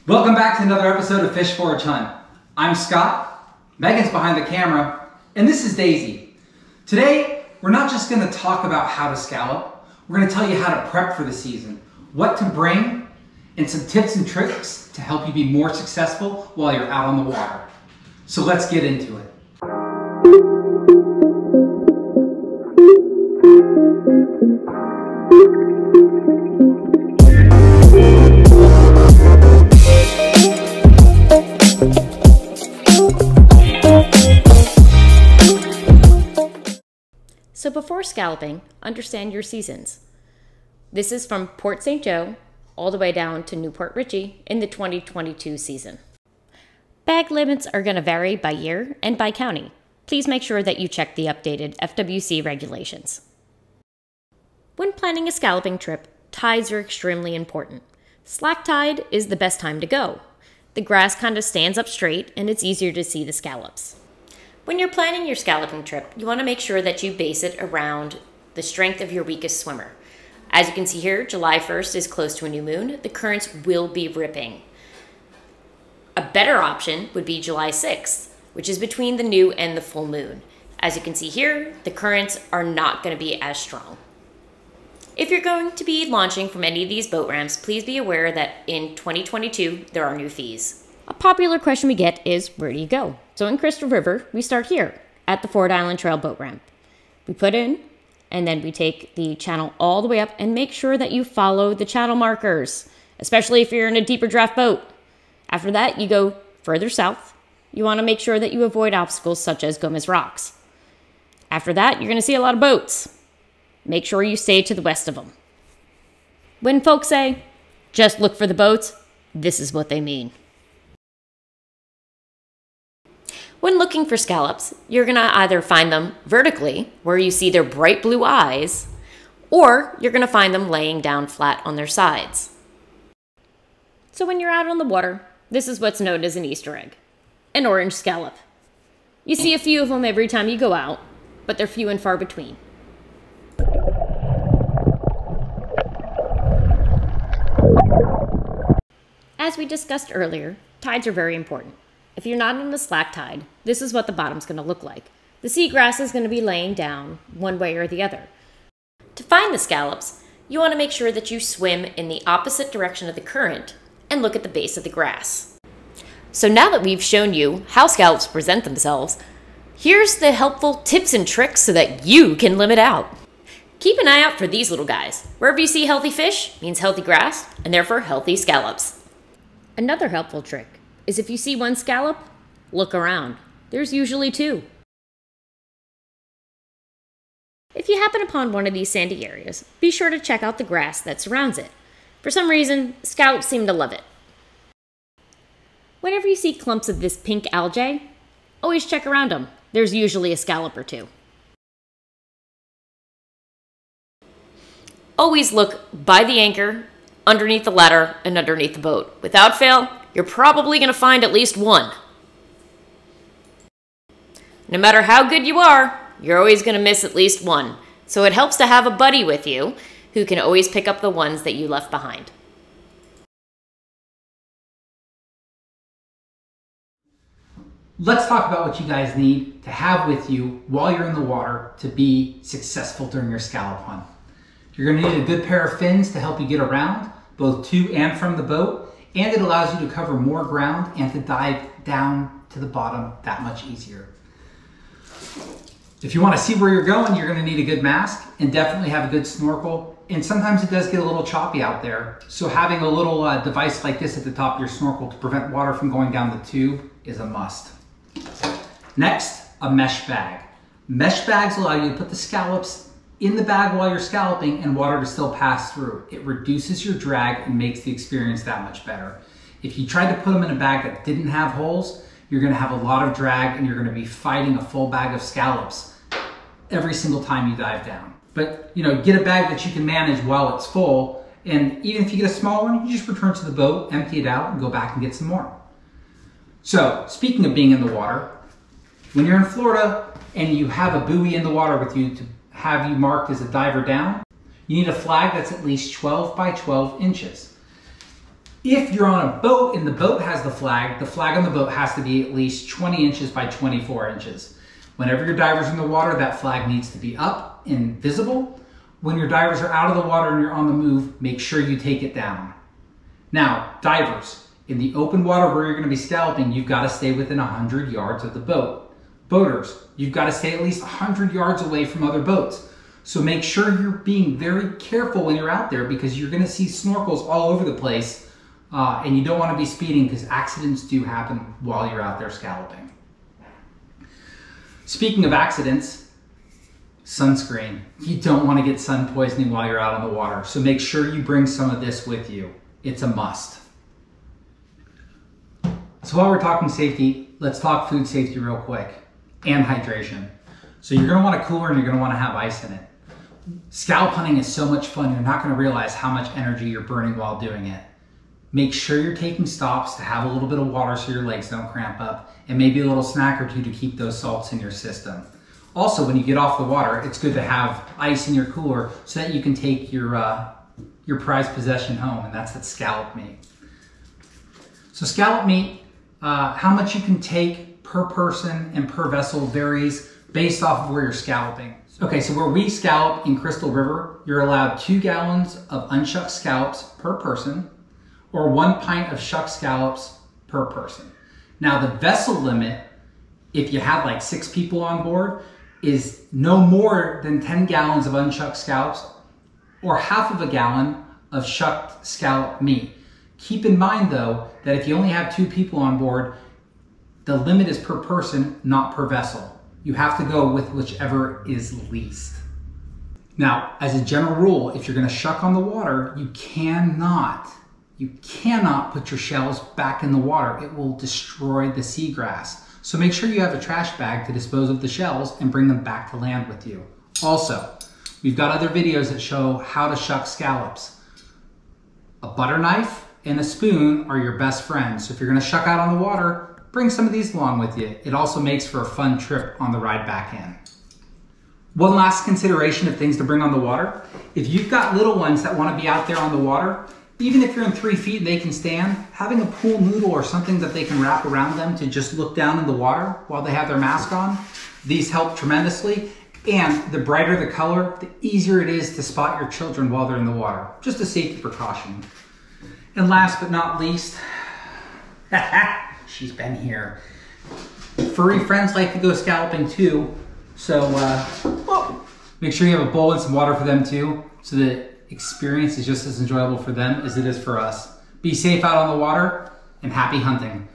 Welcome back to another episode of Fish Forage Hunt. I'm Scott, Megan's behind the camera, and this is Daisy. Today, we're not just going to talk about how to scallop, we're going to tell you how to prep for the season, what to bring, and some tips and tricks to help you be more successful while you're out on the water. So let's get into it. So before scalloping, understand your seasons. This is from Port St. Joe all the way down to Newport Richey in the 2022 season. Bag limits are going to vary by year and by county. Please make sure that you check the updated FWC regulations. When planning a scalloping trip, tides are extremely important. Slack tide is the best time to go. The grass kind of stands up straight and it's easier to see the scallops. When you're planning your scalloping trip, you want to make sure that you base it around the strength of your weakest swimmer. As you can see here, July 1st is close to a new moon. The currents will be ripping. A better option would be July 6th, which is between the new and the full moon. As you can see here, the currents are not going to be as strong. If you're going to be launching from any of these boat ramps, please be aware that in 2022, there are new fees. A popular question we get is, where do you go? So in Crystal River, we start here at the Ford Island Trail boat ramp. We put in, and then we take the channel all the way up and make sure that you follow the channel markers, especially if you're in a deeper draft boat. After that, you go further south. You want to make sure that you avoid obstacles such as Gomez Rocks. After that, you're going to see a lot of boats. Make sure you stay to the west of them. When folks say, just look for the boats, this is what they mean. When looking for scallops, you're going to either find them vertically, where you see their bright blue eyes, or you're going to find them laying down flat on their sides. So when you're out on the water, this is what's known as an Easter egg, an orange scallop. You see a few of them every time you go out, but they're few and far between. As we discussed earlier, tides are very important. If you're not on a slack tide, this is what the bottom's going to look like. The seagrass is going to be laying down one way or the other. To find the scallops, you want to make sure that you swim in the opposite direction of the current and look at the base of the grass. So now that we've shown you how scallops present themselves, here's the helpful tips and tricks so that you can limit out. Keep an eye out for these little guys. Wherever you see healthy fish means healthy grass and therefore healthy scallops. Another helpful trick is if you see one scallop, look around. There's usually two. If you happen upon one of these sandy areas, be sure to check out the grass that surrounds it. For some reason, scallops seem to love it. Whenever you see clumps of this pink algae, always check around them. There's usually a scallop or two. Always look by the anchor, underneath the ladder, and underneath the boat. Without fail, you're probably going to find at least one. No matter how good you are, you're always going to miss at least one. So it helps to have a buddy with you who can always pick up the ones that you left behind. Let's talk about what you guys need to have with you while you're in the water to be successful during your scallop hunt. You're going to need a good pair of fins to help you get around, both to and from the boat. And it allows you to cover more ground and to dive down to the bottom that much easier. If you want to see where you're going to need a good mask and definitely have a good snorkel. And sometimes it does get a little choppy out there. So having a little device like this at the top of your snorkel to prevent water from going down the tube is a must. Next, a mesh bag. Mesh bags allow you to put the scallops in the bag while you're scalloping and water to still pass through. It reduces your drag and makes the experience that much better. If you tried to put them in a bag that didn't have holes, you're going to have a lot of drag and you're going to be fighting a full bag of scallops every single time you dive down. But get a bag that you can manage while it's full, and even if you get a small one, you just return to the boat, empty it out, and go back and get some more. So, speaking of being in the water, when you're in Florida and you have a buoy in the water with you to have you marked as a diver down, you need a flag that's at least 12 by 12 inches. If you're on a boat and the boat has the flag on the boat has to be at least 20 inches by 24 inches. Whenever your diver's in the water, that flag needs to be up and visible. When your divers are out of the water and you're on the move, make sure you take it down. Now, divers, in the open water where you're going to be scalloping, you've got to stay within 100 yards of the boat. Boaters, you've got to stay at least 100 yards away from other boats. So make sure you're being very careful when you're out there because you're going to see snorkels all over the place and you don't want to be speeding because accidents do happen while you're out there scalloping. Speaking of accidents, sunscreen. You don't want to get sun poisoning while you're out on the water, so make sure you bring some of this with you. It's a must. So while we're talking safety, let's talk food safety real quick and hydration. So you're going to want a cooler and you're going to want to have ice in it. Scallop hunting is so much fun, you're not going to realize how much energy you're burning while doing it. Make sure you're taking stops to have a little bit of water so your legs don't cramp up, and maybe a little snack or two to keep those salts in your system. Also, when you get off the water, it's good to have ice in your cooler so that you can take your prized possession home, and that's that scallop meat. So scallop meat, how much you can take per person and per vessel varies based off of where you're scalloping. Okay, so where we scallop in Crystal River, you're allowed 2 gallons of unshucked scallops per person, or 1 pint of shucked scallops per person. Now the vessel limit, if you have like 6 people on board, is no more than 10 gallons of unshucked scallops or half of a gallon of shucked scallop meat. Keep in mind though, that if you only have 2 people on board, the limit is per person, not per vessel. You have to go with whichever is least. Now, as a general rule, if you're gonna shuck on the water, you cannot put your shells back in the water. It will destroy the seagrass. So make sure you have a trash bag to dispose of the shells and bring them back to land with you. Also, we've got other videos that show how to shuck scallops. A butter knife and a spoon are your best friends. So if you're gonna shuck out on the water, bring some of these along with you. It also makes for a fun trip on the ride back in. One last consideration of things to bring on the water. If you've got little ones that wanna be out there on the water, even if you're in 3 feet and they can stand, having a pool noodle or something that they can wrap around them to just look down in the water while they have their mask on, these help tremendously. And the brighter the color, the easier it is to spot your children while they're in the water. Just a safety precaution. And last but not least, she's been here. Furry friends like to go scalloping too. So make sure you have a bowl and some water for them too, so the experience is just as enjoyable for them as it is for us. Be safe out on the water and happy hunting.